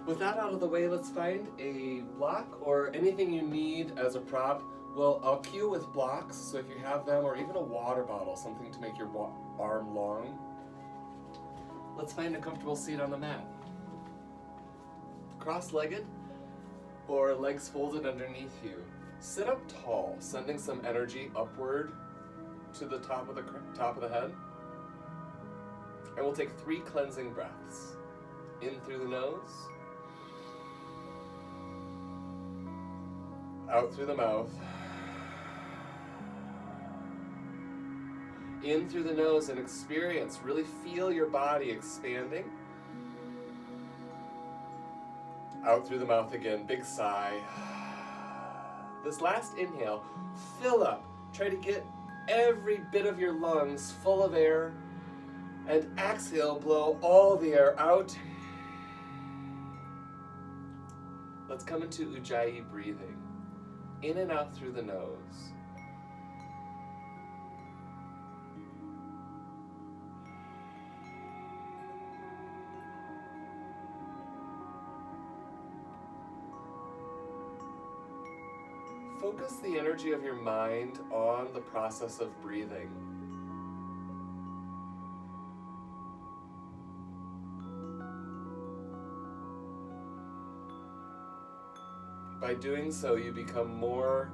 With that out of the way, let's find a block or anything you need as a prop. Well, I'll cue with blocks, so if you have them, or even a water bottle, something to make your arm long. Let's find a comfortable seat on the mat. Cross-legged or legs folded underneath you. Sit up tall, sending some energy upward to the top of the head. And we'll take 3 cleansing breaths. In through the nose. Out through the mouth. In through the nose and experience, really feel your body expanding. Out through the mouth again, big sigh. This last inhale, fill up. Try to get every bit of your lungs full of air. And exhale, blow all the air out. Let's come into Ujjayi breathing. In and out through the nose. Focus the energy of your mind on the process of breathing. By doing so, you become more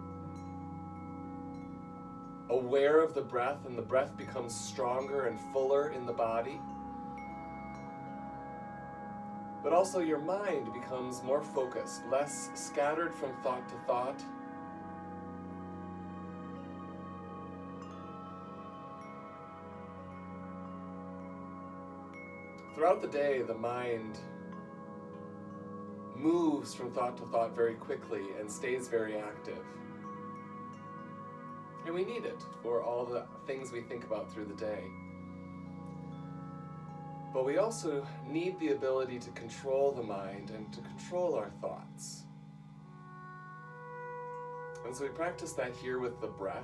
aware of the breath, and the breath becomes stronger and fuller in the body. But also your mind becomes more focused, less scattered from thought to thought. Throughout the day, the mind moves from thought to thought very quickly and stays very active. And we need it for all the things we think about through the day. But we also need the ability to control the mind and to control our thoughts. And so we practice that here with the breath.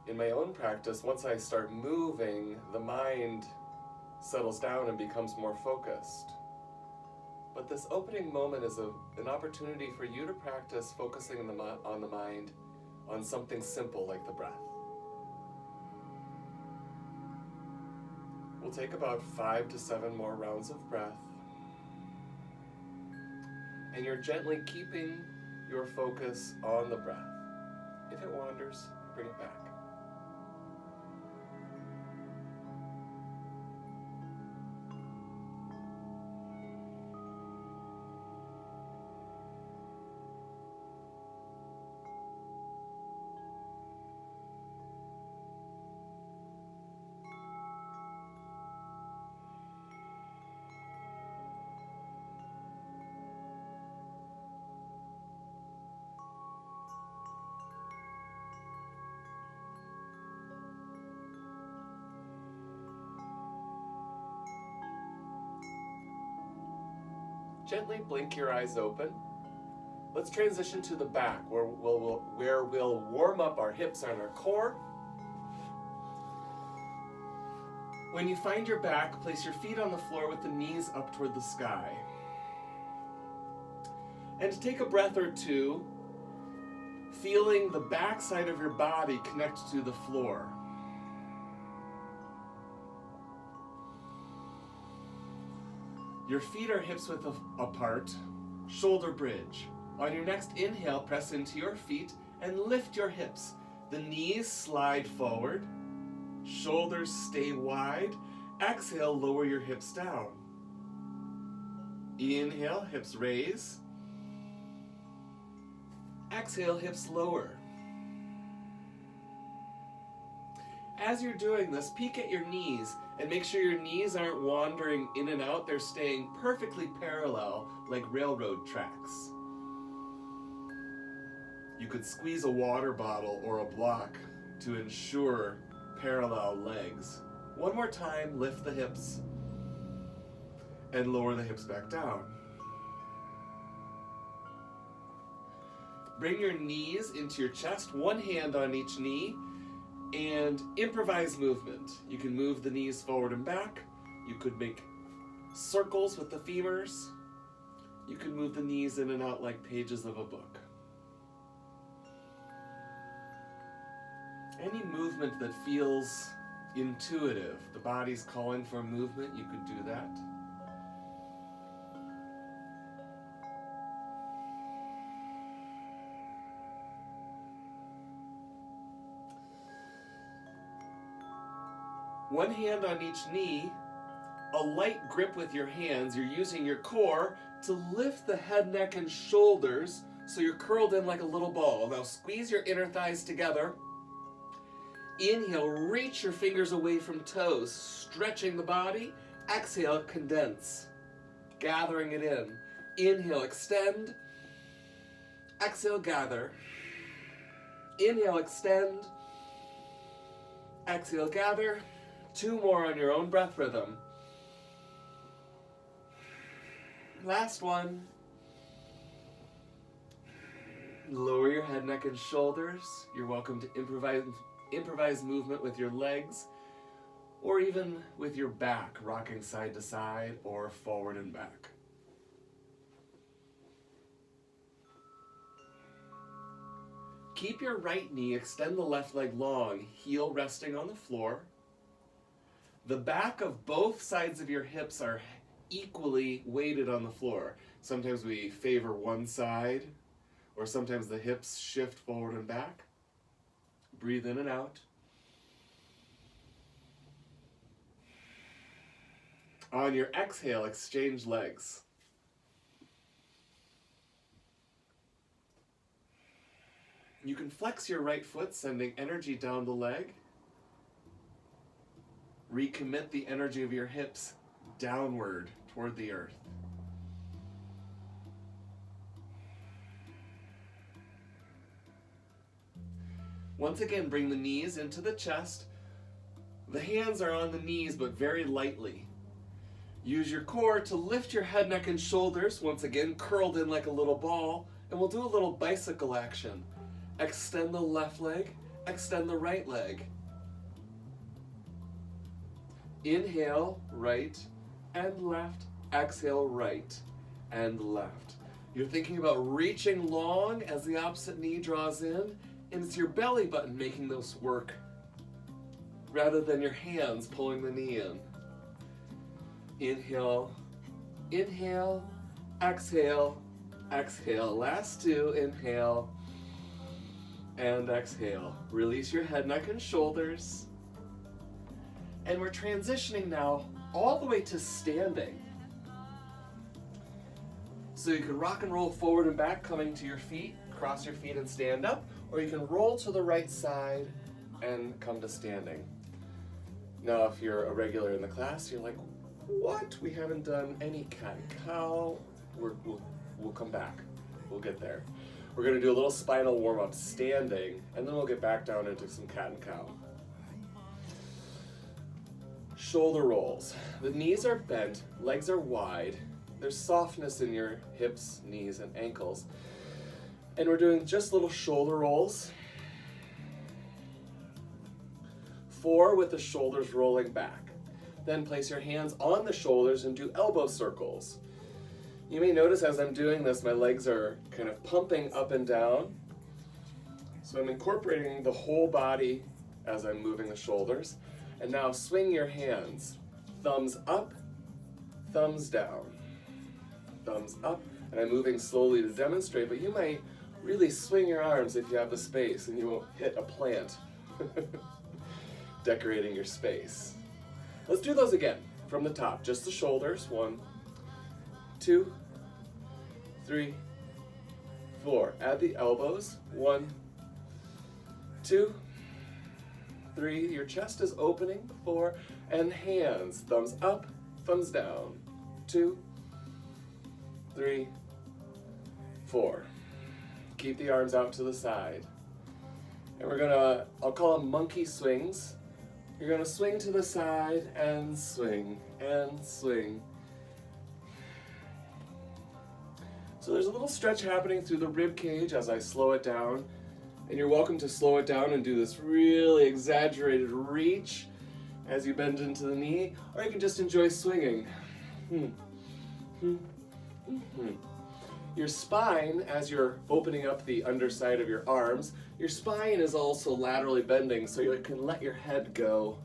In my own practice, once I start moving, the mind settles down and becomes more focused. But this opening moment is an opportunity for you to practice focusing on the mind on something simple like the breath. We'll take about 5 to 7 more rounds of breath. And you're gently keeping your focus on the breath. If it wanders, bring it back. Gently blink your eyes open. Let's transition to the back where we'll warm up our hips and our core. When you find your back, place your feet on the floor with the knees up toward the sky. And take a breath or two, feeling the back side of your body connect to the floor. Your feet are hips width apart, shoulder bridge. On your next inhale, press into your feet and lift your hips. The knees slide forward, shoulders stay wide. Exhale, lower your hips down. Inhale, hips raise. Exhale, hips lower. As you're doing this, peek at your knees and make sure your knees aren't wandering in and out. They're staying perfectly parallel like railroad tracks. You could squeeze a water bottle or a block to ensure parallel legs. One more time, lift the hips and lower the hips back down. Bring your knees into your chest, one hand on each knee, and improvise movement. You can move the knees forward and back. You could make circles with the femurs. You can move the knees in and out like pages of a book. Any movement that feels intuitive, the body's calling for movement, you could do that. One hand on each knee, a light grip with your hands. You're using your core to lift the head, neck, and shoulders so you're curled in like a little ball. Now squeeze your inner thighs together. Inhale, reach your fingers away from toes, stretching the body. Exhale, condense, gathering it in. Inhale, extend. Exhale, gather. Inhale, extend. Exhale, gather. 2 more on your own breath rhythm. Last one. Lower your head, neck, and shoulders. You're welcome to improvise movement with your legs or even with your back, rocking side to side or forward and back. Keep your right knee, extend the left leg long, heel resting on the floor. The back of both sides of your hips are equally weighted on the floor. Sometimes we favor one side, or sometimes the hips shift forward and back. Breathe in and out. On your exhale, exchange legs. You can flex your right foot, sending energy down the leg. Recommit the energy of your hips downward toward the earth. Once again, bring the knees into the chest. The hands are on the knees, but very lightly. Use your core to lift your head, neck, and shoulders, once again curled in like a little ball, and we'll do a little bicycle action. Extend the left leg, extend the right leg. Inhale, right and left. Exhale, right and left. You're thinking about reaching long as the opposite knee draws in, and it's your belly button making those work rather than your hands pulling the knee in. Inhale, inhale, exhale, exhale. Last 2, inhale and exhale. Release your head, neck, and shoulders. And we're transitioning now all the way to standing. So you can rock and roll forward and back, coming to your feet, cross your feet and stand up, or you can roll to the right side and come to standing. Now, if you're a regular in the class, you're like, what? We haven't done any cat and cow. We'll come back. We'll get there. We're gonna do a little spinal warm-up standing, and then we'll get back down into some cat and cow. Shoulder rolls. The knees are bent, legs are wide. There's softness in your hips, knees, and ankles. And we're doing just little shoulder rolls. 4 with the shoulders rolling back. Then place your hands on the shoulders and do elbow circles. You may notice as I'm doing this, my legs are kind of pumping up and down. So I'm incorporating the whole body as I'm moving the shoulders. And now swing your hands. Thumbs up, thumbs down. Thumbs up. And I'm moving slowly to demonstrate, but you might really swing your arms if you have the space and you won't hit a plant. Decorating your space. Let's do those again from the top. Just the shoulders. 1, 2, 3, 4. Add the elbows. 1, 2, 3. Your chest is opening. 4. And hands. Thumbs up, thumbs down. 2, 3, 4. Keep the arms out to the side. And we're gonna, I'll call them monkey swings. You're gonna swing to the side and swing and swing. So there's a little stretch happening through the rib cage as I slow it down. And you're welcome to slow it down and do this really exaggerated reach as you bend into the knee, or you can just enjoy swinging. Your spine, as you're opening up the underside of your arms, your spine is also laterally bending, so you can let your head go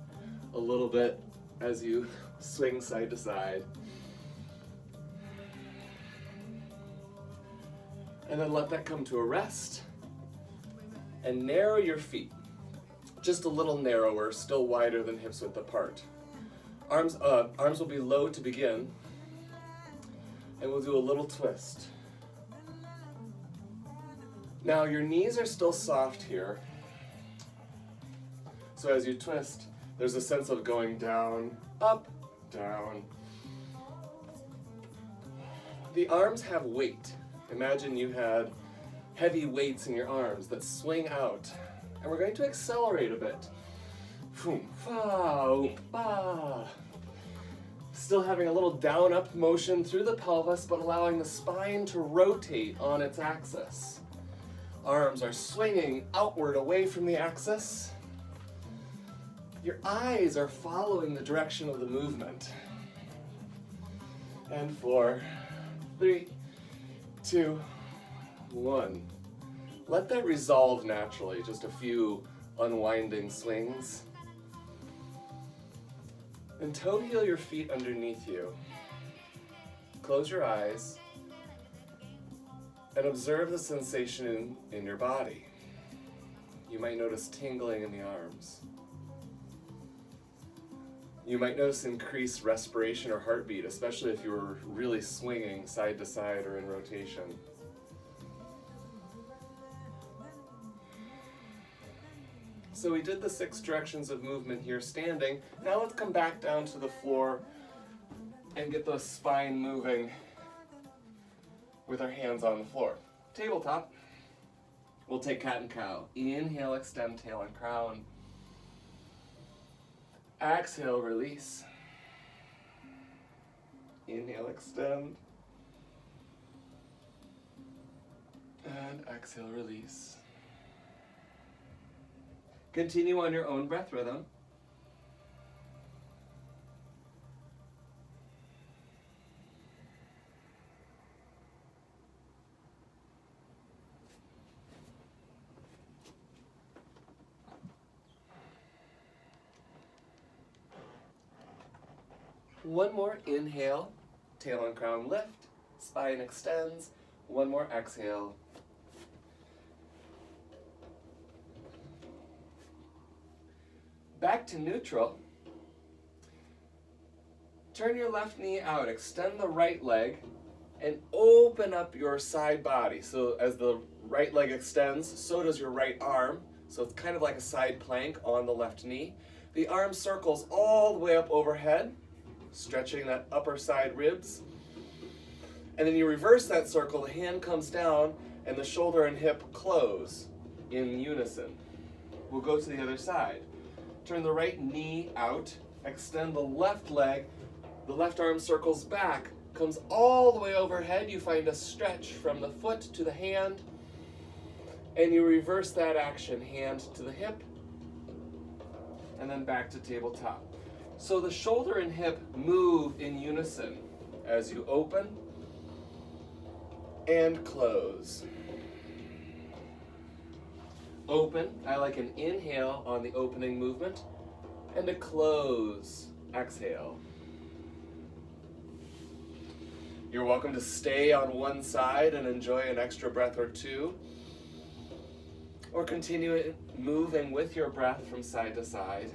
a little bit as you swing side to side. And then let that come to a rest. And narrow your feet. Just a little narrower, still wider than hips width apart. Arms will be low to begin. And we'll do a little twist. Now your knees are still soft here. So as you twist, there's a sense of going down, up, down. The arms have weight. Imagine you had heavy weights in your arms that swing out. And we're going to accelerate a bit. Still having a little down-up motion through the pelvis, but allowing the spine to rotate on its axis. Arms are swinging outward away from the axis. Your eyes are following the direction of the movement. And 4, 3, 2, 1. Let that resolve naturally, just a few unwinding swings. And toe heel your feet underneath you. Close your eyes and observe the sensation in your body. You might notice tingling in the arms. You might notice increased respiration or heartbeat, especially if you were really swinging side to side or in rotation. So we did the 6 directions of movement here standing. Now let's come back down to the floor and get the spine moving with our hands on the floor. Tabletop. We'll take cat and cow. Inhale, extend tail and crown. Exhale, release. Inhale, extend. And exhale, release. Continue on your own breath rhythm. One more inhale, tail and crown lift, spine extends. One more exhale. Back to neutral. Turn your left knee out, extend the right leg, and open up your side body. So as the right leg extends, so does your right arm. So it's kind of like a side plank on the left knee. The arm circles all the way up overhead, stretching that upper side ribs. And then you reverse that circle, the hand comes down, and the shoulder and hip close in unison. We'll go to the other side. Turn the right knee out, extend the left leg, the left arm circles back, comes all the way overhead. You find a stretch from the foot to the hand, and you reverse that action, hand to the hip, and then back to tabletop. So the shoulder and hip move in unison as you open and close. Open, I like an inhale on the opening movement, and a close, exhale. You're welcome to stay on one side and enjoy an extra breath or two, or continue moving with your breath from side to side.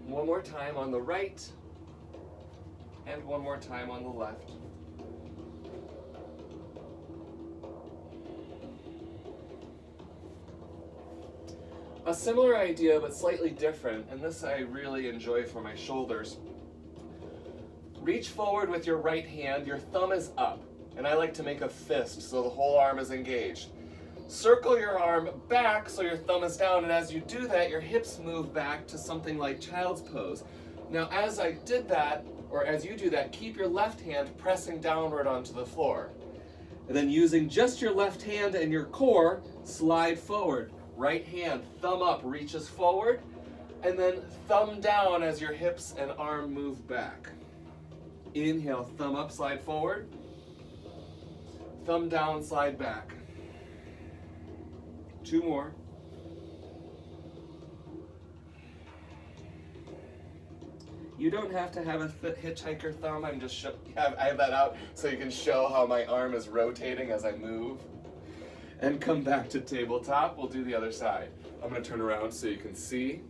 One more time on the right, and one more time on the left. A similar idea, but slightly different, and this I really enjoy for my shoulders. Reach forward with your right hand, your thumb is up, and I like to make a fist so the whole arm is engaged. Circle your arm back so your thumb is down, and as you do that, your hips move back to something like child's pose. Now as I did that, or as you do that, keep your left hand pressing downward onto the floor. And then using just your left hand and your core, slide forward. Right hand, thumb up, reaches forward. And then thumb down as your hips and arm move back. Inhale, thumb up, slide forward. Thumb down, slide back. 2 more. You don't have to have a hitchhiker thumb. I have that out so you can show how my arm is rotating as I move. And come back to tabletop. We'll do the other side. I'm going to turn around so you can see.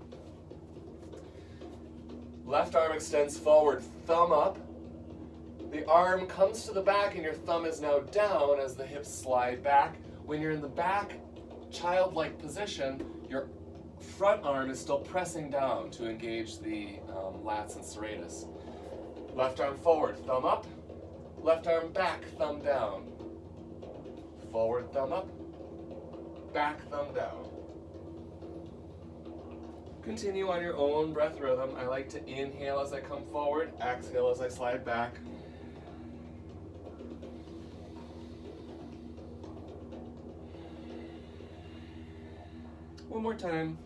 Left arm extends forward, thumb up. The arm comes to the back and your thumb is now down as the hips slide back. When you're in the back, childlike position, your front arm is still pressing down to engage the lats and serratus. Left arm forward, thumb up. Left arm back, thumb down. Forward, thumb up. Back, thumb down. Continue on your own breath rhythm. I like to inhale as I come forward, exhale as I slide back. One more time.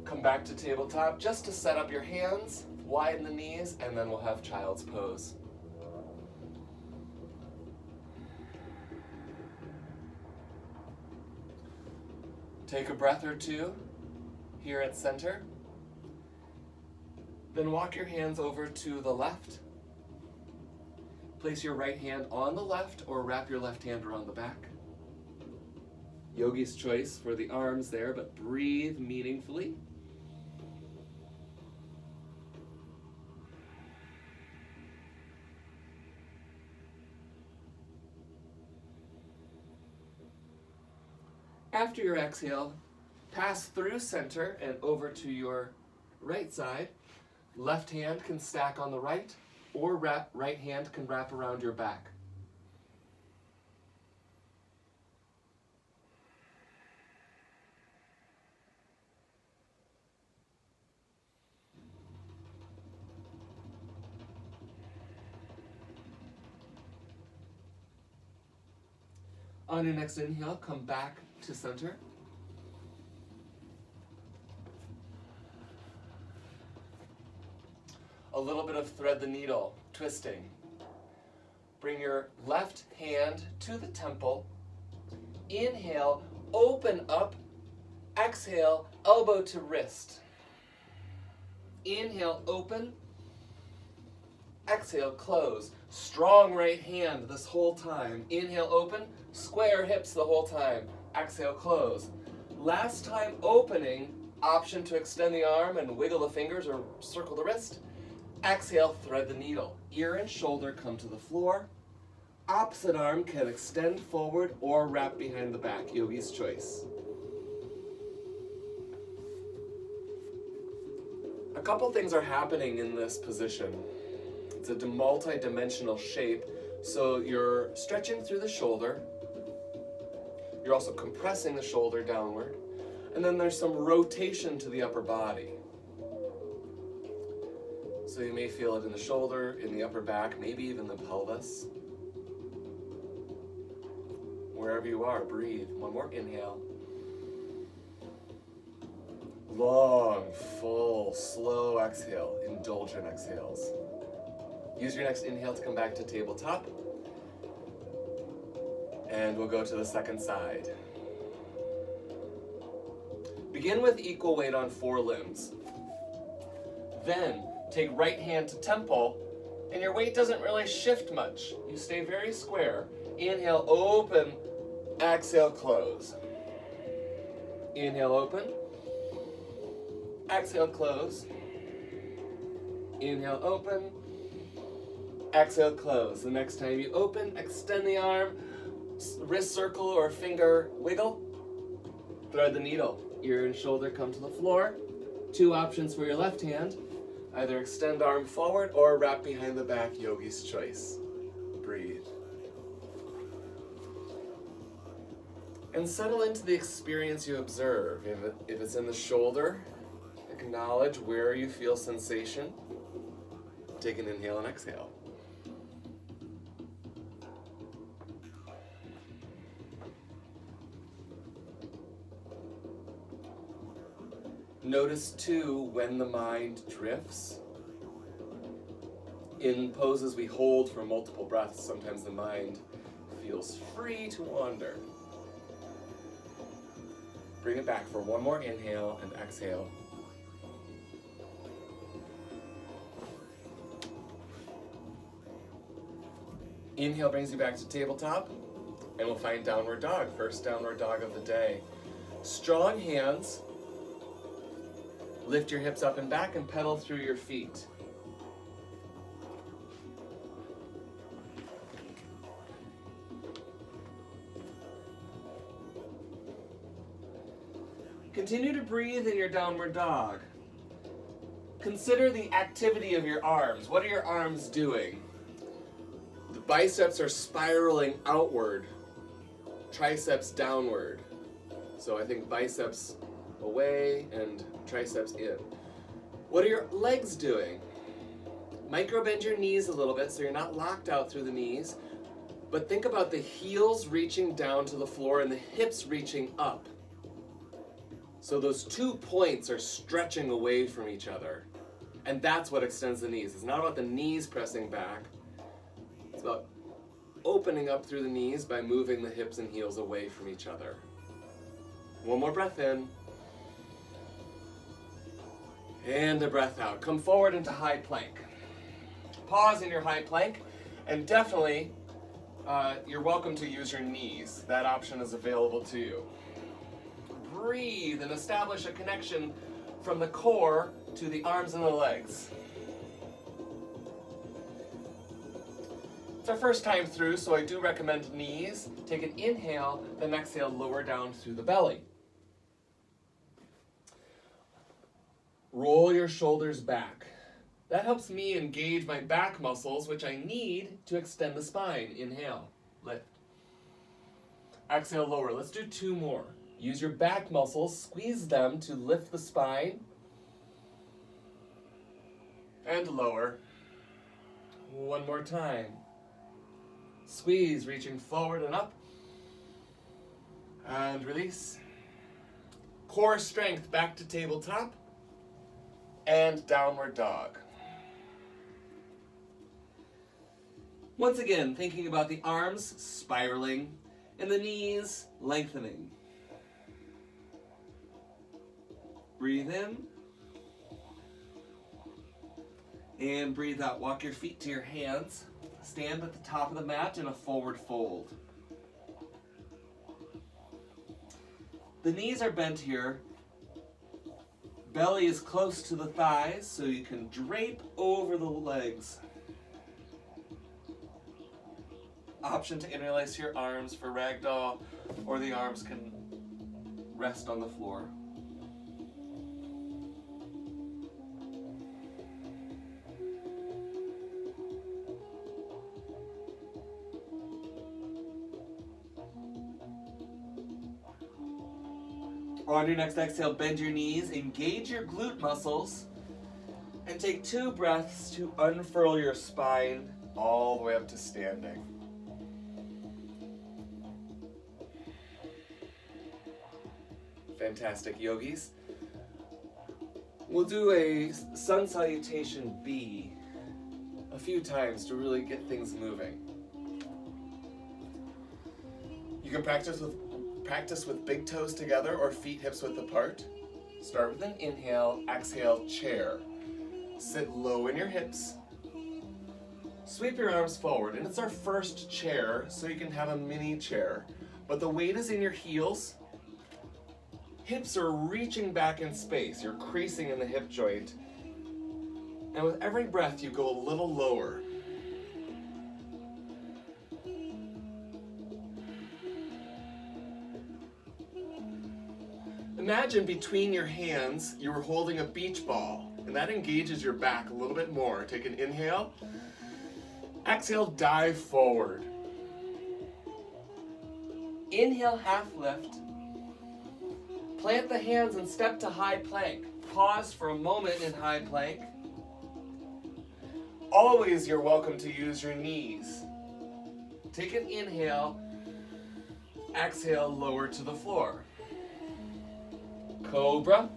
Come back to tabletop just to set up your hands, widen the knees, and then we'll have child's pose. Take a breath or two here at center. Then walk your hands over to the left. Place your right hand on the left or wrap your left hand around the back. Yogi's choice for the arms there, but breathe meaningfully. After your exhale, pass through center and over to your right side. Left hand can stack on the right, or right hand can wrap around your back. On your next inhale, come back to center. A little bit of thread the needle, twisting. Bring your left hand to the temple. Inhale, open up. Exhale, elbow to wrist. Inhale, open. Exhale, close. Strong right hand this whole time. Inhale, open. Square hips the whole time. Exhale, close. Last time opening, option to extend the arm and wiggle the fingers or circle the wrist. Exhale, thread the needle. Ear and shoulder come to the floor. Opposite arm can extend forward or wrap behind the back. Yogi's choice. A couple things are happening in this position. It's a multi-dimensional shape, so you're stretching through the shoulder. You're also compressing the shoulder downward. And then there's some rotation to the upper body. So you may feel it in the shoulder, in the upper back, maybe even the pelvis. Wherever you are, breathe. One more inhale. Long, full, slow exhale. Indulgent exhales. Use your next inhale to come back to tabletop. And we'll go to the second side. Begin with equal weight on 4 limbs. Then take right hand to temple, and your weight doesn't really shift much. You stay very square. Inhale, open. Exhale, close. Inhale, open. Exhale, close. Inhale, open. Exhale, close. The next time you open, extend the arm, wrist circle or finger wiggle. Thread the needle. Ear and shoulder come to the floor. 2 options for your left hand. Either extend arm forward or wrap behind the back, Yogi's choice. Breathe. And settle into the experience you observe. If it's in the shoulder, acknowledge where you feel sensation. Take an inhale and exhale. Notice too when the mind drifts. In poses we hold for multiple breaths, sometimes the mind feels free to wander. Bring it back for one more inhale and exhale. Inhale brings you back to tabletop, and we'll find downward dog, first downward dog of the day. Strong hands. Lift your hips up and back and pedal through your feet. Continue to breathe in your downward dog. Consider the activity of your arms. What are your arms doing? The biceps are spiraling outward, triceps downward. So I think biceps away and triceps in. What are your legs doing? Micro bend your knees a little bit so you're not locked out through the knees, but think about the heels reaching down to the floor and the hips reaching up. So those 2 points are stretching away from each other. And that's what extends the knees. It's not about the knees pressing back. It's about opening up through the knees by moving the hips and heels away from each other. One more breath in. And a breath out. Come forward into high plank. Pause in your high plank, and definitely you're welcome to use your knees. That option is available to you. Breathe and establish a connection from the core to the arms and the legs. It's our first time through, so I do recommend knees. Take an inhale, then exhale, lower down through the belly. Roll your shoulders back. That helps me engage my back muscles, which I need to extend the spine. Inhale, lift. Exhale, lower. Let's do 2 more. Use your back muscles, squeeze them to lift the spine. And lower. One more time. Squeeze, reaching forward and up. And release. Core strength back to tabletop. And downward dog. Once again, thinking about the arms spiraling and the knees lengthening. Breathe in. And breathe out. Walk your feet to your hands. Stand at the top of the mat in a forward fold. The knees are bent here. Belly is close to the thighs, so you can drape over the legs. Option to interlace your arms for ragdoll, or the arms can rest on the floor. On your next exhale, bend your knees, engage your glute muscles, and take 2 breaths to unfurl your spine all the way up to standing. Fantastic, yogis. We'll do a sun salutation B a few times to really get things moving. You can practice with big toes together or feet hips width apart. Start with an inhale, exhale, chair. Sit low in your hips. Sweep your arms forward, and it's our first chair, so you can have a mini chair. But the weight is in your heels. Hips are reaching back in space. You're creasing in the hip joint. And with every breath, you go a little lower. Imagine between your hands, you were holding a beach ball, and that engages your back a little bit more. Take an inhale. Exhale, dive forward. Inhale, half lift. Plant the hands and step to high plank. Pause for a moment in high plank. Always you're welcome to use your knees. Take an inhale. Exhale, lower to the floor. Cobra.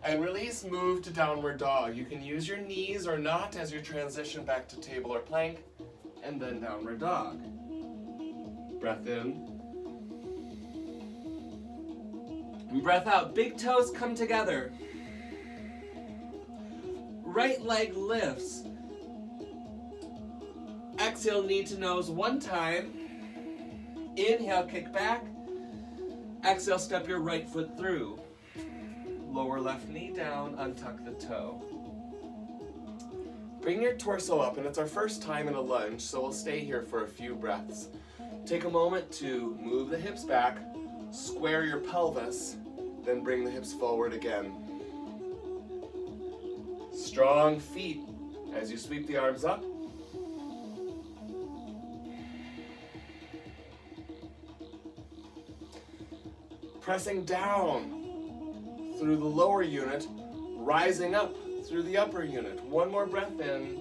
And release, move to downward dog. You can use your knees or not as you transition back to table or plank, and then downward dog. Breath in. And breath out. Big toes come together. Right leg lifts. Exhale, knee to nose one time. Inhale, kick back. Exhale, step your right foot through. Lower left knee down, untuck the toe. Bring your torso up, and it's our first time in a lunge, so we'll stay here for a few breaths. Take a moment to move the hips back, square your pelvis, then bring the hips forward again. Strong feet as you sweep the arms up. Pressing down through the lower unit, rising up through the upper unit. One more breath in,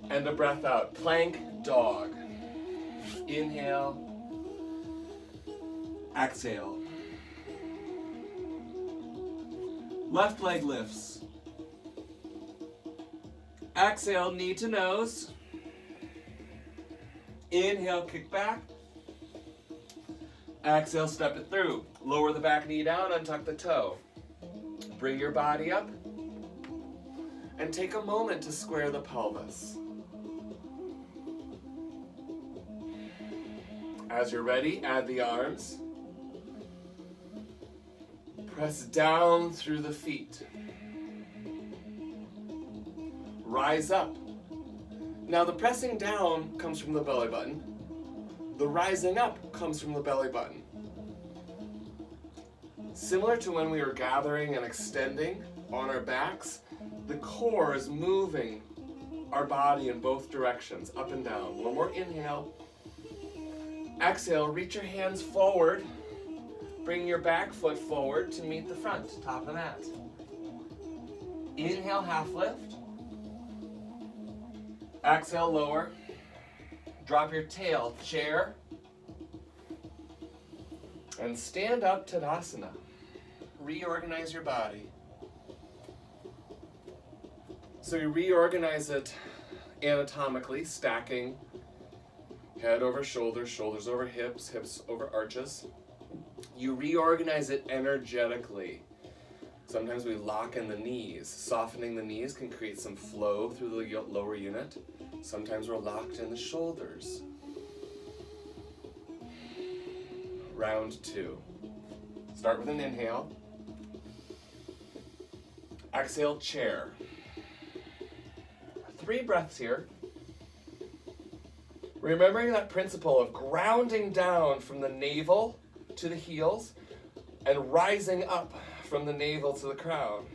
and a breath out. Plank dog. Inhale, exhale. Left leg lifts. Exhale, knee to nose. Inhale, kick back. Exhale, step it through. Lower the back knee down, untuck the toe. Bring your body up. And take a moment to square the pelvis. As you're ready, add the arms. Press down through the feet. Rise up. Now the pressing down comes from the belly button. The rising up comes from the belly button. Similar to when we were gathering and extending on our backs, the core is moving our body in both directions, up and down. One more inhale. Exhale, reach your hands forward. Bring your back foot forward to meet the front, top of the mat. Inhale, half lift. Exhale, lower. Drop your tail, chair. And stand up, Tadasana. Reorganize your body. So you reorganize it anatomically, stacking head over shoulders, shoulders over hips, hips over arches. You reorganize it energetically. Sometimes we lock in the knees. Softening the knees can create some flow through the lower unit. Sometimes we're locked in the shoulders. Round two. Start with an inhale. Exhale, chair. 3 breaths here. Remembering that principle of grounding down from the navel to the heels and rising up from the navel to the crown.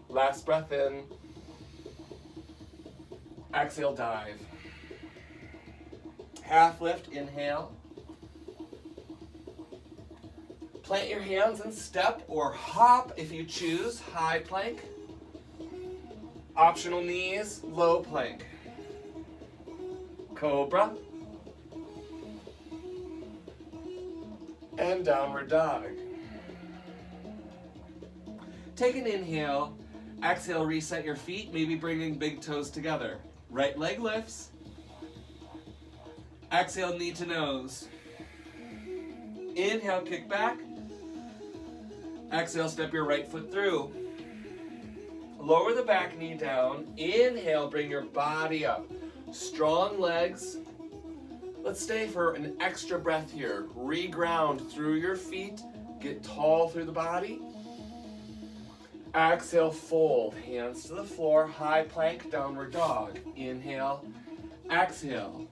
Last breath in. Exhale, dive. Half lift, inhale. Plant your hands and step or hop if you choose. High plank. Optional knees, low plank. Cobra. And downward dog. Take an inhale. Exhale, reset your feet, maybe bringing big toes together. Right leg lifts. Exhale, knee to nose. Inhale, kick back. Exhale, step your right foot through. Lower the back knee down. Inhale, bring your body up. Strong legs. Let's stay for an extra breath here. Reground through your feet. Get tall through the body. Exhale, fold. Hands to the floor. High plank, downward dog. Inhale. Exhale.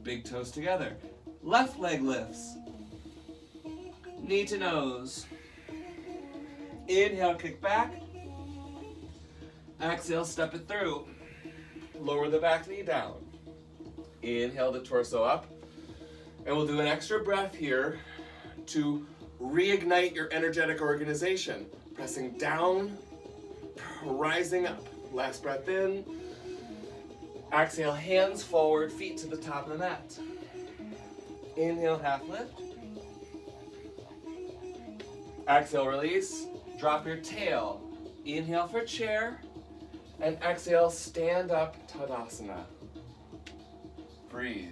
Big toes together. Left leg lifts. Knee to nose. Inhale, kick back. Exhale, step it through. Lower the back knee down. Inhale the torso up. And we'll do an extra breath here to reignite your energetic organization. Pressing down, rising up. Last breath in. Exhale, hands forward, feet to the top of the mat. Inhale, half lift. Exhale, release. Drop your tail. Inhale for chair. And exhale, stand up, Tadasana. Breathe.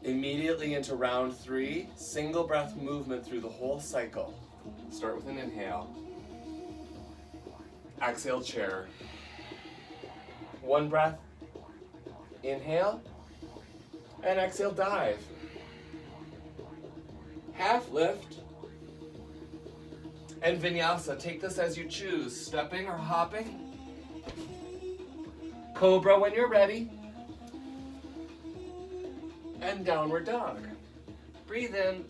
Immediately into round 3, single breath movement through the whole cycle. Start with an inhale. Exhale, chair. 1 breath. Inhale. And exhale, dive. Half lift. And Vinyasa, take this as you choose, stepping or hopping. Cobra when you're ready. And downward dog. Breathe in.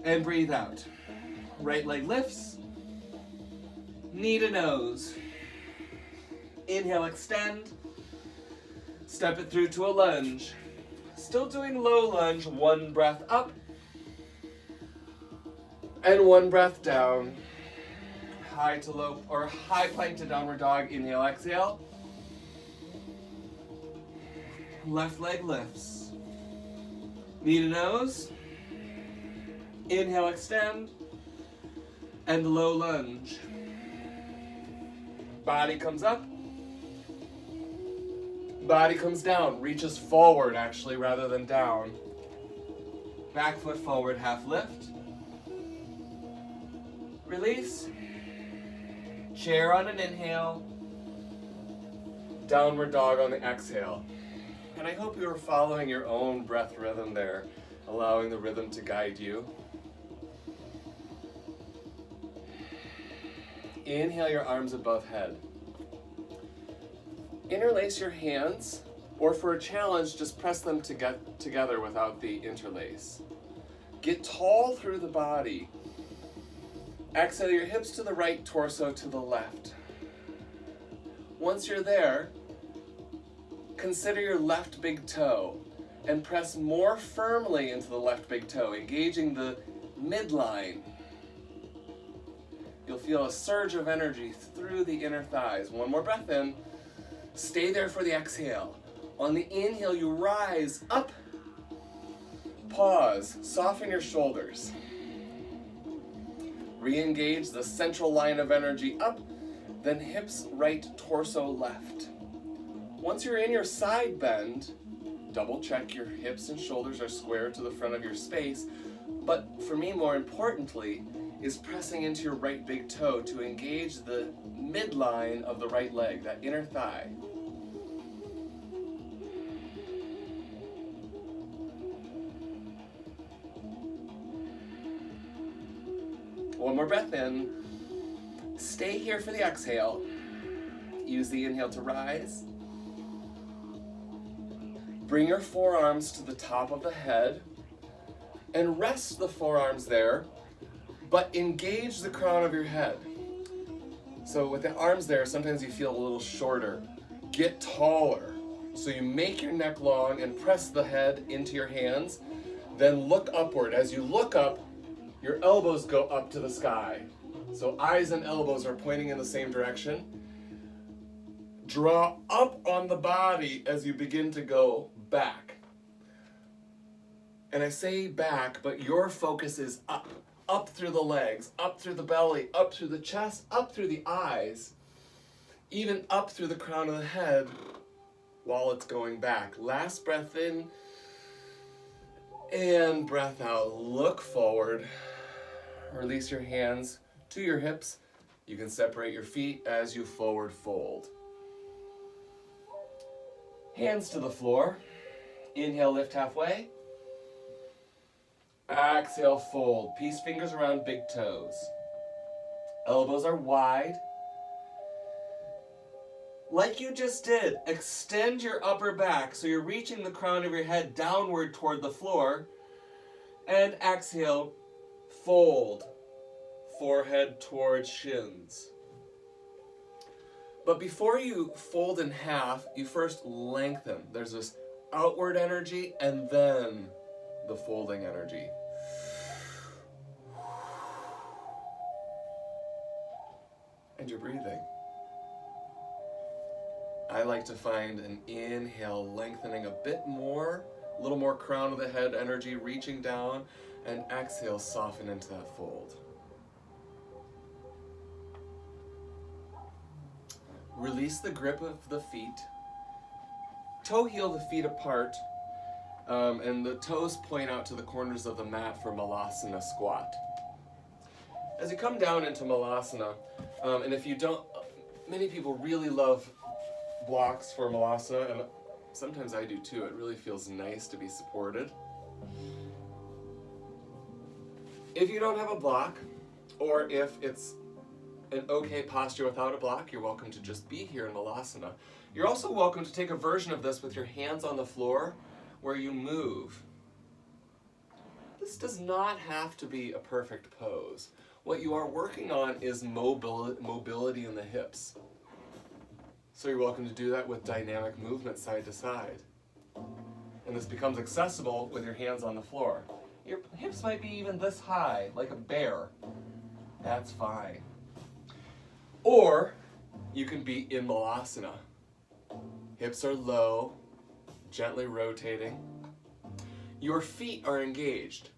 And breathe out. Right leg lifts. Knee to nose. Inhale, extend. Step it through to a lunge. Still doing low lunge, 1 breath up. And 1 breath down. High to low, or high plank to downward dog. Inhale, exhale. Left leg lifts. Knee to nose. Inhale, extend. And low lunge. Body comes up. Body comes down. Reaches forward, actually, rather than down. Back foot forward, half lift. Release. Chair on an inhale. Downward dog on the exhale. And I hope you are following your own breath rhythm there, allowing the rhythm to guide you. Inhale your arms above head. Interlace your hands, or for a challenge, just press them to get together without the interlace. Get tall through the body. Exhale your hips to the right, torso to the left. Once you're there, consider your left big toe and press more firmly into the left big toe, engaging the midline. You'll feel a surge of energy through the inner thighs. 1 more breath in. Stay there for the exhale. On the inhale, you rise up. Pause. Soften your shoulders. Re-engage the central line of energy up, then hips right, torso left. Once you're in your side bend, double check your hips and shoulders are square to the front of your space, but for me, more importantly, is pressing into your right big toe to engage the midline of the right leg, that inner thigh. One more breath in. Stay here for the exhale. Use the inhale to rise. Bring your forearms to the top of the head and rest the forearms there, but engage the crown of your head. So with the arms there, sometimes you feel a little shorter. Get taller. So you make your neck long and press the head into your hands, then look upward. As you look up, your elbows go up to the sky. So eyes and elbows are pointing in the same direction. Draw up on the body as you begin to go back. And I say back, but your focus is up. Up through the legs, up through the belly, up through the chest, up through the eyes, even up through the crown of the head while it's going back. Last breath in and breath out. Look forward. Release your hands to your hips. You can separate your feet as you forward fold. Hands to the floor. Inhale, lift halfway. Exhale, fold. Peace fingers around big toes. Elbows are wide. Like you just did, extend your upper back so you're reaching the crown of your head downward toward the floor. And exhale, fold. Forehead towards shins. But before you fold in half, you first lengthen. There's this outward energy and then the folding energy. And you're breathing. I like to find an inhale lengthening a bit more A little more crown of the head energy, reaching down, and exhale, soften into that fold. Release the grip of the feet. Toe heel the feet apart, and the toes point out to the corners of the mat for Malasana squat. As you come down into Malasana, and if you don't, many people really love blocks for Malasana, and sometimes I do too. It really feels nice to be supported. If you don't have a block, or if it's an okay posture without a block, you're welcome to just be here in Malasana. You're also welcome to take a version of this with your hands on the floor where you move. This does not have to be a perfect pose. What you are working on is mobility in the hips. So you're welcome to do that with dynamic movement side to side. And this becomes accessible with your hands on the floor. Your hips might be even this high, like a bear. That's fine. Or you can be in Malasana. Hips are low, gently rotating. Your feet are engaged.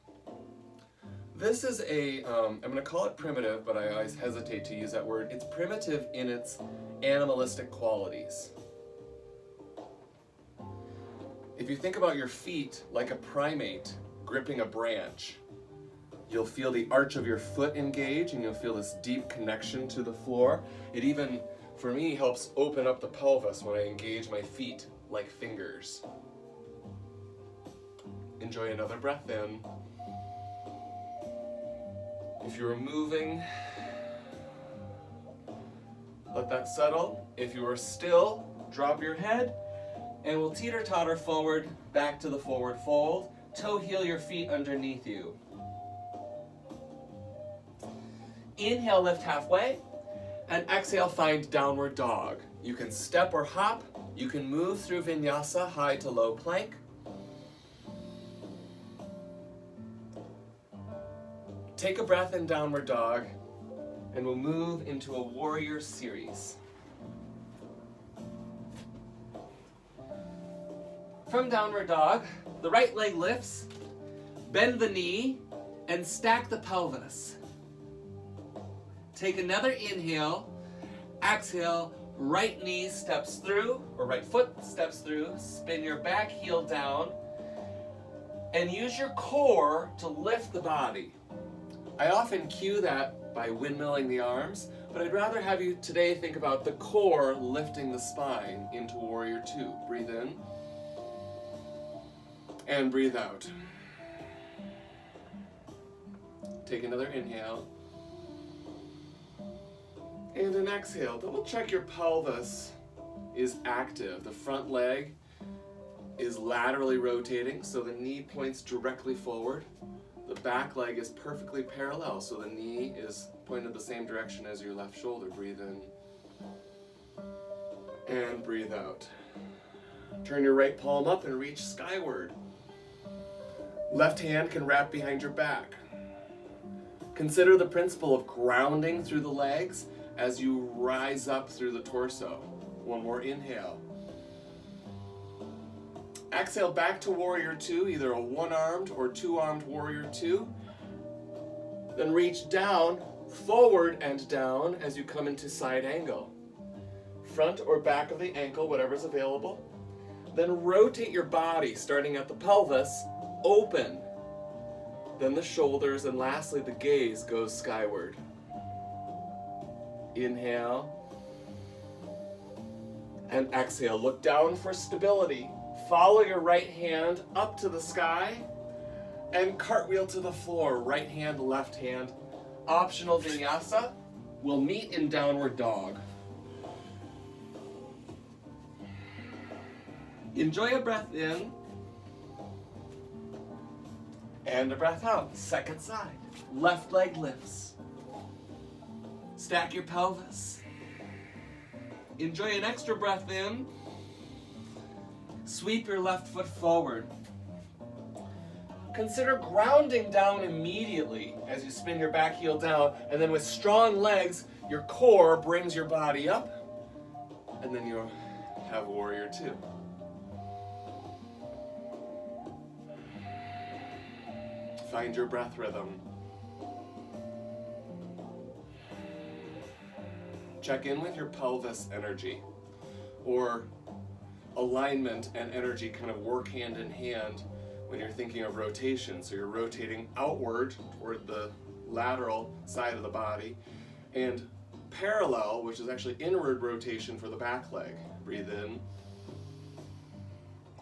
This is I'm going to call it primitive, but I always hesitate to use that word. It's primitive in its animalistic qualities. If you think about your feet like a primate gripping a branch, you'll feel the arch of your foot engage, and you'll feel this deep connection to the floor. It even, for me, helps open up the pelvis when I engage my feet like fingers. Enjoy another breath in. If you're moving, let that settle. If you are still, drop your head, and we'll teeter-totter forward, back to the forward fold. Toe heel your feet underneath you. Inhale, lift halfway, and exhale, find downward dog. You can step or hop. You can move through Vinyasa, high to low plank. Take a breath in downward dog, and we'll move into a warrior series. From downward dog, the right leg lifts, bend the knee, and stack the pelvis. Take another inhale, exhale, right knee steps through, or right foot steps through, spin your back heel down, and use your core to lift the body. I often cue that by windmilling the arms, but I'd rather have you today think about the core lifting the spine into Warrior Two. Breathe in, and breathe out. Take another inhale. And an exhale. Double check your pelvis is active. The front leg is laterally rotating, so the knee points directly forward. The back leg is perfectly parallel, so the knee is pointed the same direction as your left shoulder. Breathe in. And breathe out. Turn your right palm up and reach skyward. Left hand can wrap behind your back. Consider the principle of grounding through the legs as you rise up through the torso. One more inhale. Exhale back to Warrior Two, either a one-armed or two-armed Warrior Two. Then reach down, forward and down as you come into side angle. Front or back of the ankle, whatever's available. Then rotate your body, starting at the pelvis, open. Then the shoulders, and lastly the gaze goes skyward. Inhale. And exhale. Look down for stability. Follow your right hand up to the sky and cartwheel to the floor. Right hand, left hand. Optional vinyasa. We'll meet in downward dog. Enjoy a breath in and a breath out. Second side. Left leg lifts. Stack your pelvis. Enjoy an extra breath in. Sweep your left foot forward. Consider grounding down immediately as you spin your back heel down, and then with strong legs, your core brings your body up, and then you have Warrior Two. Find your breath rhythm. Check in with your pelvis energy, or alignment and energy kind of work hand in hand when you're thinking of rotation. So you're rotating outward toward the lateral side of the body, and parallel, which is actually inward rotation for the back leg. Breathe in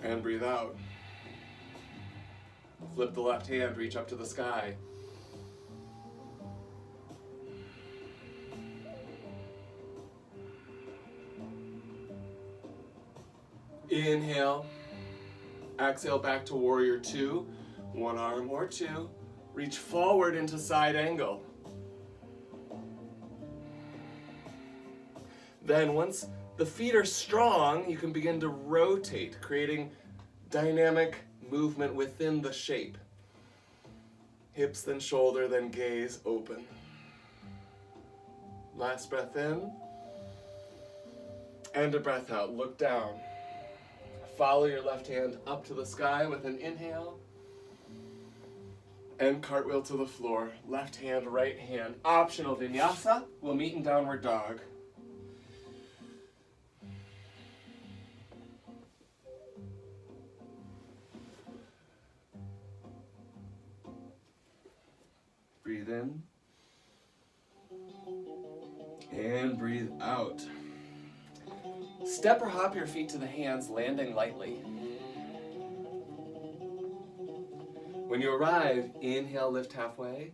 and breathe out. Flip the left hand, reach up to the sky. Inhale, exhale back to warrior two, one arm or two, reach forward into side angle. Then once the feet are strong, you can begin to rotate, creating dynamic movement within the shape. Hips, then shoulder, then gaze open. Last breath in, and a breath out, look down. Follow your left hand up to the sky with an inhale, and cartwheel to the floor. Left hand, right hand. Optional vinyasa. We'll meet in downward dog. Breathe in, and breathe out. Step or hop your feet to the hands, landing lightly. When you arrive, inhale, lift halfway.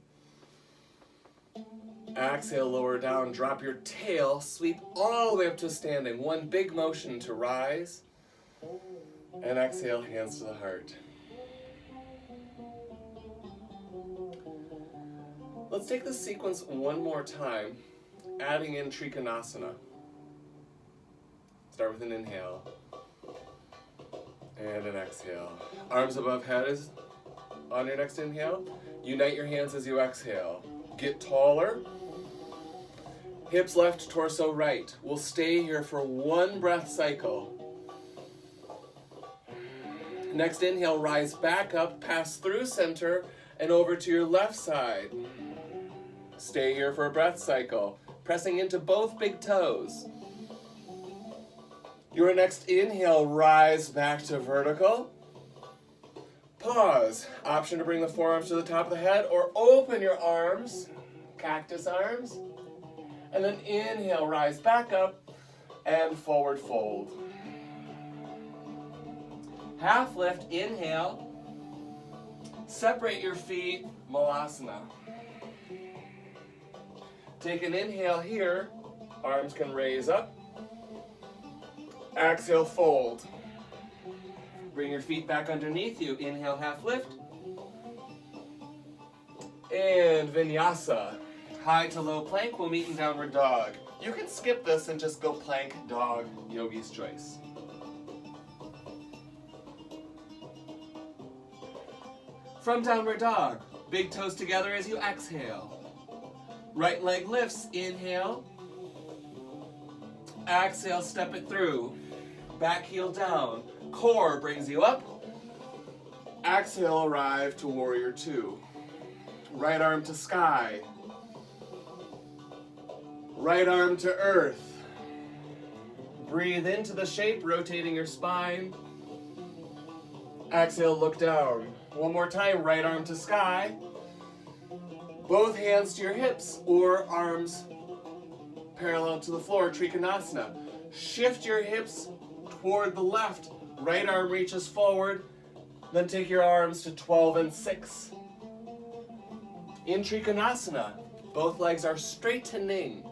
Exhale, lower down, drop your tail, sweep all the way up to standing. One big motion to rise. And exhale, hands to the heart. Let's take this sequence one more time, adding in Trikonasana. Start with an inhale and an exhale. Arms above head is on your next inhale. Unite your hands as you exhale. Get taller. Hips left, torso right. We'll stay here for one breath cycle. Next inhale, rise back up, pass through center, and over to your left side. Stay here for a breath cycle, pressing into both big toes. Your next inhale, rise back to vertical. Pause. Option to bring the forearms to the top of the head or open your arms, cactus arms. And then inhale, rise back up and forward fold. Half lift, inhale. Separate your feet, malasana. Take an inhale here. Arms can raise up. Exhale, fold. Bring your feet back underneath you. Inhale, half lift. And vinyasa. High to low plank. We'll meet in downward dog. You can skip this and just go plank, dog, yogi's choice. From downward dog, big toes together as you exhale. Right leg lifts. Inhale. Exhale, step it through. Back heel down. Core brings you up. Exhale, arrive to warrior two. Right arm to sky. Right arm to earth. Breathe into the shape, rotating your spine. Exhale, look down. One more time, right arm to sky. Both hands to your hips or arms parallel to the floor, Trikonasana. Shift your hips toward the left. Right arm reaches forward. Then take your arms to 12 and 6. In Trikonasana, both legs are straightening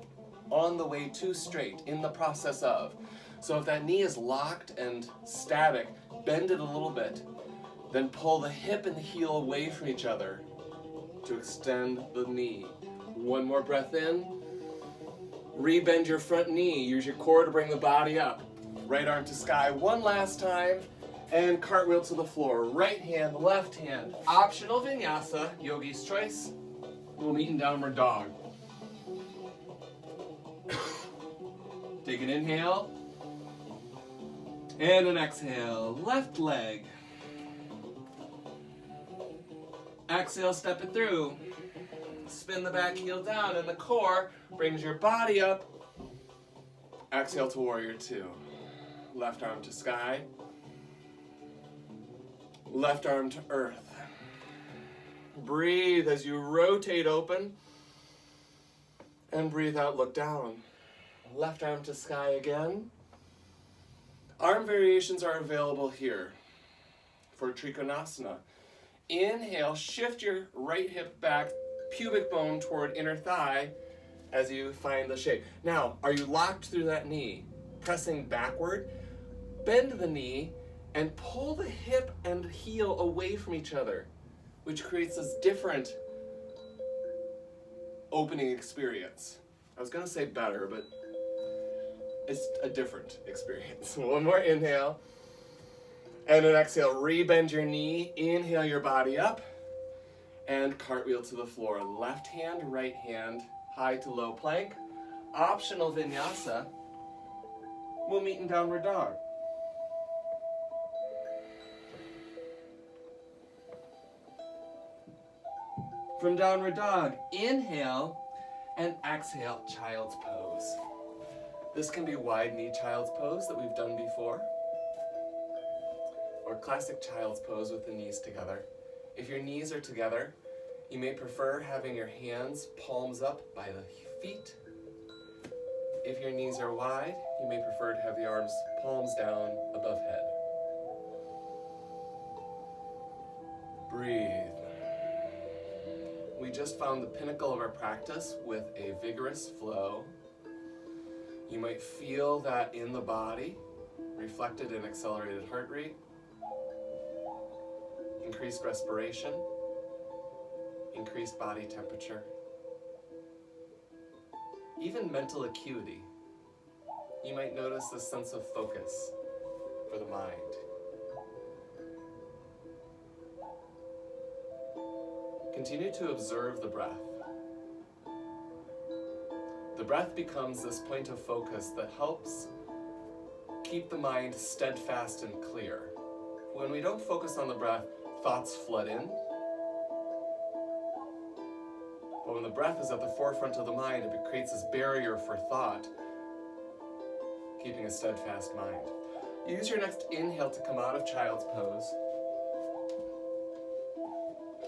on the way to straight, in the process of. So if that knee is locked and static, bend it a little bit. Then pull the hip and the heel away from each other to extend the knee. One more breath in. Rebend your front knee. Use your core to bring the body up. Right arm to sky one last time. And cartwheel to the floor. Right hand, left hand. Optional vinyasa, yogi's choice. We'll meet in downward dog. Take an inhale. And an exhale. Left leg. Exhale, step it through. Spin the back heel down, and the core brings your body up. Exhale to warrior two. Left arm to sky. Left arm to earth. Breathe as you rotate open. And breathe out, look down. Left arm to sky again. Arm variations are available here for Trikonasana. Inhale, shift your right hip back, pubic bone toward inner thigh as you find the shape. Now, are you locked through that knee? Pressing backward, bend the knee and pull the hip and heel away from each other, which creates this different opening experience. I was gonna say better, but it's a different experience. One more inhale. And an exhale, re-bend your knee, inhale your body up, and cartwheel to the floor. Left hand, right hand, high to low plank. Optional vinyasa. We'll meet in downward dog. From downward dog, inhale and exhale, child's pose. This can be wide knee child's pose that we've done before, or classic child's pose with the knees together. If your knees are together, you may prefer having your hands palms up by the feet. If your knees are wide, you may prefer to have the arms palms down above head. Breathe. We just found the pinnacle of our practice with a vigorous flow. You might feel that in the body, reflected in accelerated heart rate, increased respiration, increased body temperature, even mental acuity. You might notice this sense of focus for the mind. Continue to observe the breath. The breath becomes this point of focus that helps keep the mind steadfast and clear. When we don't focus on the breath, thoughts flood in. But when the breath is at the forefront of the mind, it creates this barrier for thought, keeping a steadfast mind. Use your next inhale to come out of child's pose.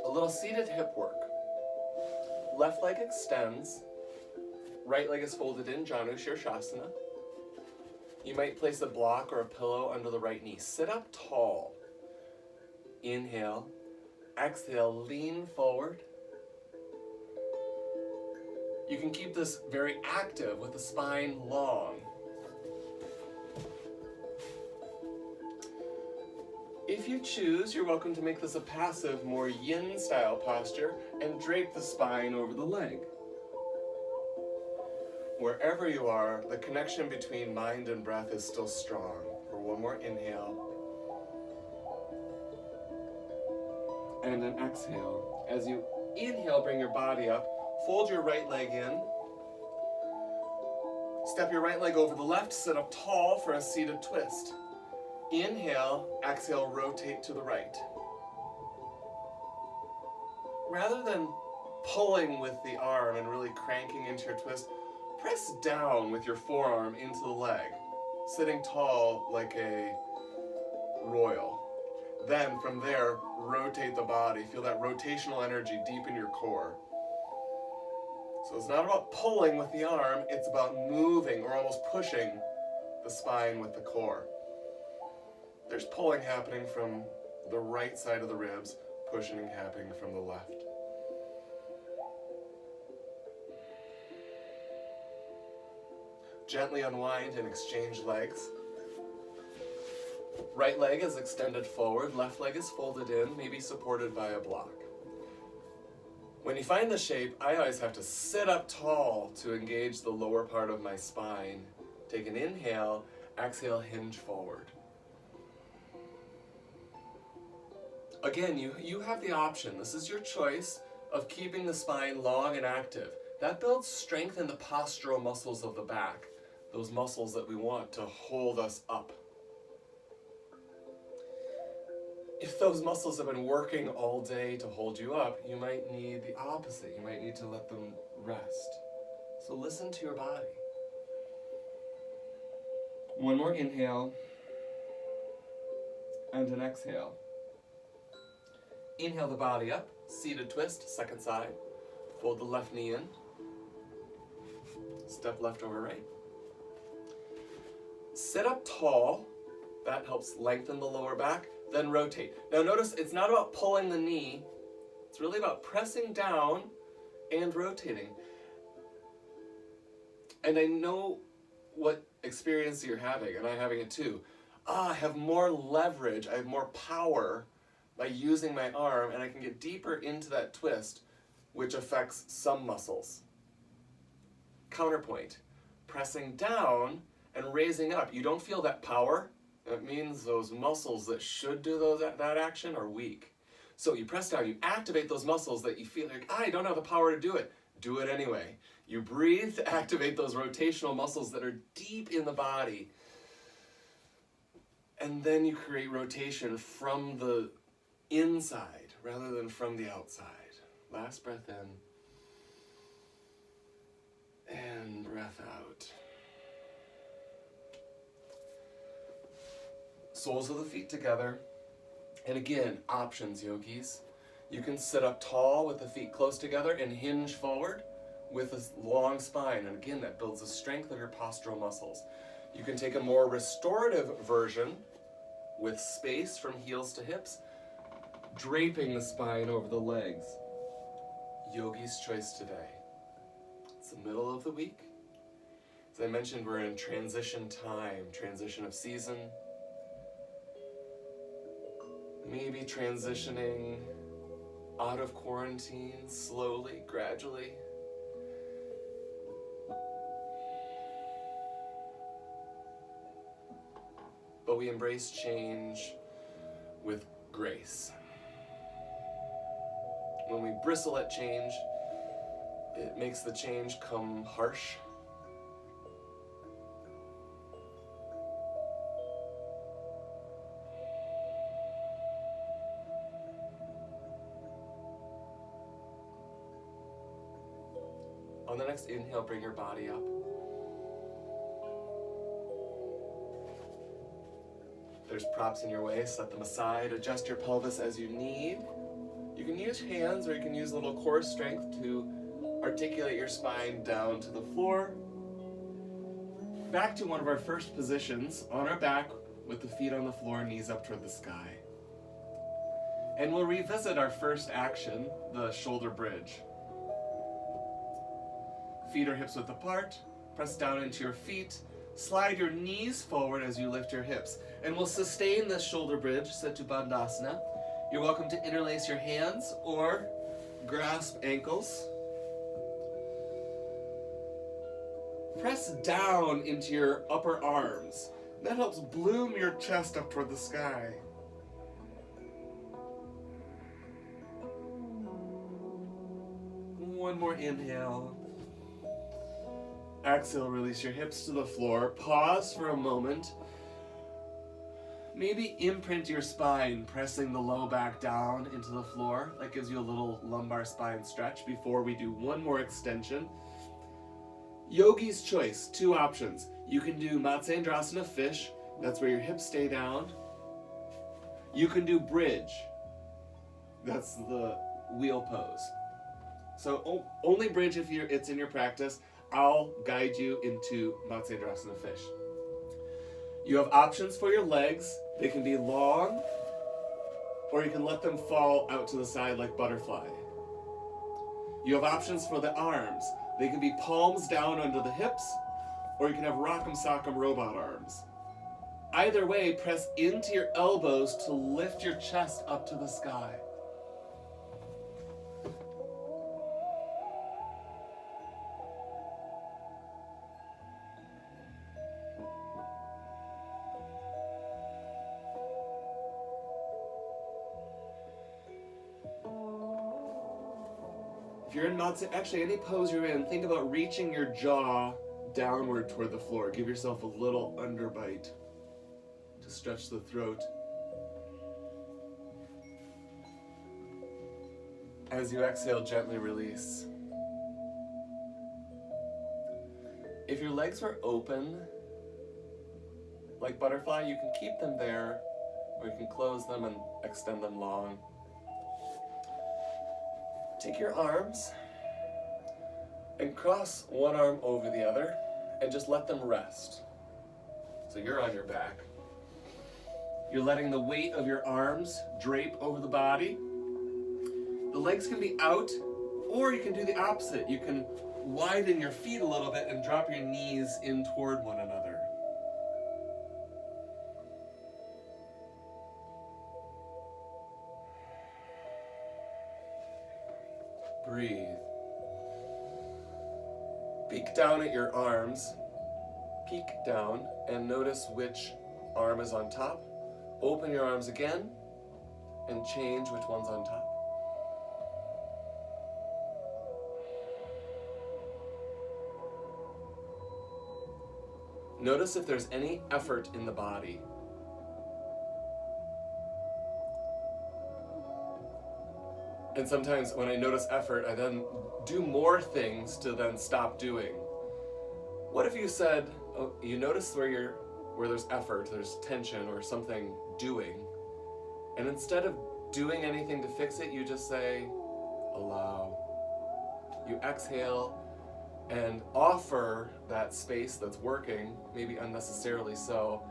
A little seated hip work. Left leg extends, right leg is folded in, Janu Shirshasana. You might place a block or a pillow under the right knee. Sit up tall. Inhale, exhale, lean forward. You can keep this very active with the spine long. If you choose, you're welcome to make this a passive, more yin style posture and drape the spine over the leg. Wherever you are, the connection between mind and breath is still strong. For one more inhale. And an exhale. As you inhale, bring your body up. Fold your right leg in. Step your right leg over the left. Sit up tall for a seated twist. Inhale, exhale, rotate to the right. Rather than pulling with the arm and really cranking into your twist, press down with your forearm into the leg, sitting tall like a royal. Then from there, rotate the body. Feel that rotational energy deep in your core. So it's not about pulling with the arm, it's about moving or almost pushing the spine with the core. There's pulling happening from the right side of the ribs, pushing happening from the left. Gently unwind and exchange legs. Right leg is extended forward, left leg is folded in, maybe supported by a block. When you find the shape, I always have to sit up tall to engage the lower part of my spine. Take an inhale, exhale, hinge forward. Again, you have the option. This is your choice of keeping the spine long and active. That builds strength in the postural muscles of the back, those muscles that we want to hold us up. If those muscles have been working all day to hold you up, you might need the opposite. You might need to let them rest. So listen to your body. One more inhale and an exhale. Inhale the body up, seated twist, second side. Fold the left knee in. Step left over right. Sit up tall. That helps lengthen the lower back. Then rotate. Now notice it's not about pulling the knee. It's really about pressing down and rotating. And I know what experience you're having, and I'm having it too. I have more leverage, I have more power by using my arm, and I can get deeper into that twist, which affects some muscles. Counterpoint, pressing down and raising up, you don't feel that power. That means those muscles that should do that action are weak. So you press down, you activate those muscles that you feel like, I don't have the power to do it. Do it anyway. You breathe to activate those rotational muscles that are deep in the body. And then you create rotation from the inside rather than from the outside. Last breath in and breath out. Soles of the feet together. And again, options, yogis. You can sit up tall with the feet close together and hinge forward with a long spine. And again, that builds the strength of your postural muscles. You can take a more restorative version with space from heels to hips, draping the spine over the legs. Yogi's choice today. It's the middle of the week. As I mentioned, we're in transition time, transition of season. Maybe transitioning out of quarantine slowly, gradually. But we embrace change with grace. When we bristle at change, it makes the change come harsh. On the next inhale, bring your body up. There's props in your way, set them aside, adjust your pelvis as you need. You can use hands or you can use a little core strength to articulate your spine down to the floor. Back to one of our first positions, on our back with the feet on the floor, knees up toward the sky. And we'll revisit our first action, the shoulder bridge. Feet or hips width apart, press down into your feet, slide your knees forward as you lift your hips. And we'll sustain this shoulder bridge, Setu Bandhasana. You're welcome to interlace your hands or grasp ankles. Press down into your upper arms. That helps bloom your chest up toward the sky. One more inhale. Exhale, release your hips to the floor. Pause for a moment. Maybe imprint your spine, pressing the low back down into the floor. That gives you a little lumbar spine stretch before we do one more extension. Yogi's choice, two options. You can do Matsyendrasana fish. That's where your hips stay down. You can do bridge. That's the wheel pose. So only bridge if it's in your practice. I'll guide you into Matsyendrasana fish. You have options for your legs. They can be long, or you can let them fall out to the side like butterfly. You have options for the arms. They can be palms down under the hips, or you can have Rock'em Sock'em robot arms. Either way, press into your elbows to lift your chest up to the sky. If you're in actually any pose you're in, think about reaching your jaw downward toward the floor. Give yourself a little underbite to stretch the throat. As you exhale, gently release. If your legs were open, like butterfly, you can keep them there, or you can close them and extend them long. Take your arms and cross one arm over the other and just let them rest. So you're on your back. You're letting the weight of your arms drape over the body. The legs can be out, or you can do the opposite. You can widen your feet a little bit and drop your knees in toward one another. Breathe. Peek down at your arms. Peek down and notice which arm is on top. Open your arms again and change which one's on top. Notice if there's any effort in the body. And sometimes when I notice effort, I then do more things to then stop doing. What if you said, oh, you notice where there's effort, there's tension or something doing, and instead of doing anything to fix it, you just say, allow. You exhale and offer that space that's working, maybe unnecessarily so,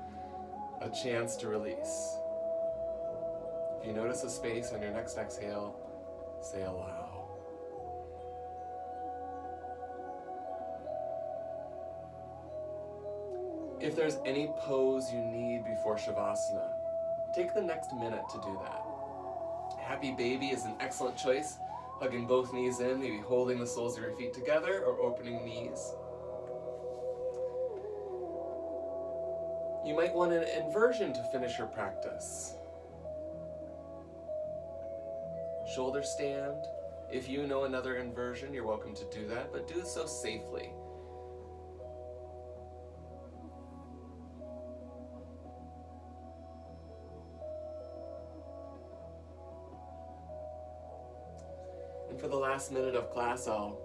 a chance to release. If you notice a space on your next exhale, say allow. If there's any pose you need before Shavasana, take the next minute to do that. Happy baby is an excellent choice. Hugging both knees in, maybe holding the soles of your feet together or opening knees. You might want an inversion to finish your practice. Shoulder stand. If you know another inversion, you're welcome to do that, but do so safely. And for the last minute of class, I'll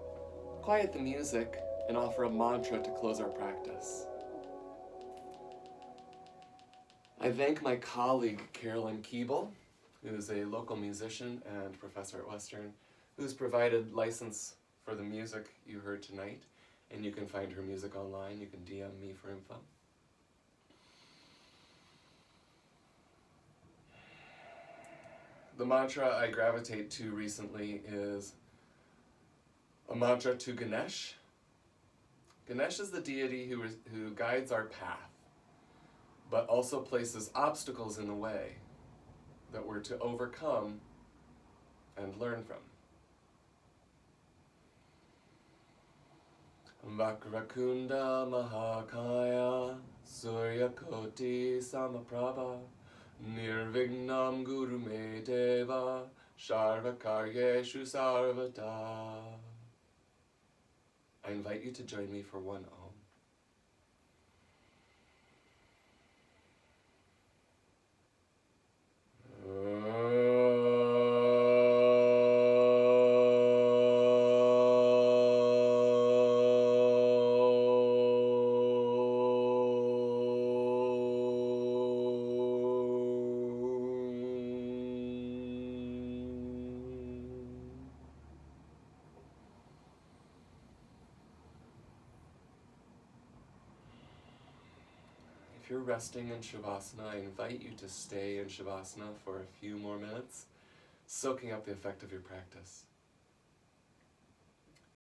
quiet the music and offer a mantra to close our practice. I thank my colleague, Carolyn Keeble, who is a local musician and professor at Western, who's provided license for the music you heard tonight, and you can find her music online. You can DM me for info. The mantra I gravitate to recently is a mantra to Ganesh. Ganesh is the deity who guides our path, but also places obstacles in the way that we're to overcome and learn from. Vakrakunda Mahakaya Suryakoti Samaprabha Nirvignam Guru Me Deva Sharvakaryeshu Sarvata. I invite you to join me for one Om. If you're resting in Shavasana, I invite you to stay in Shavasana for a few more minutes, soaking up the effect of your practice.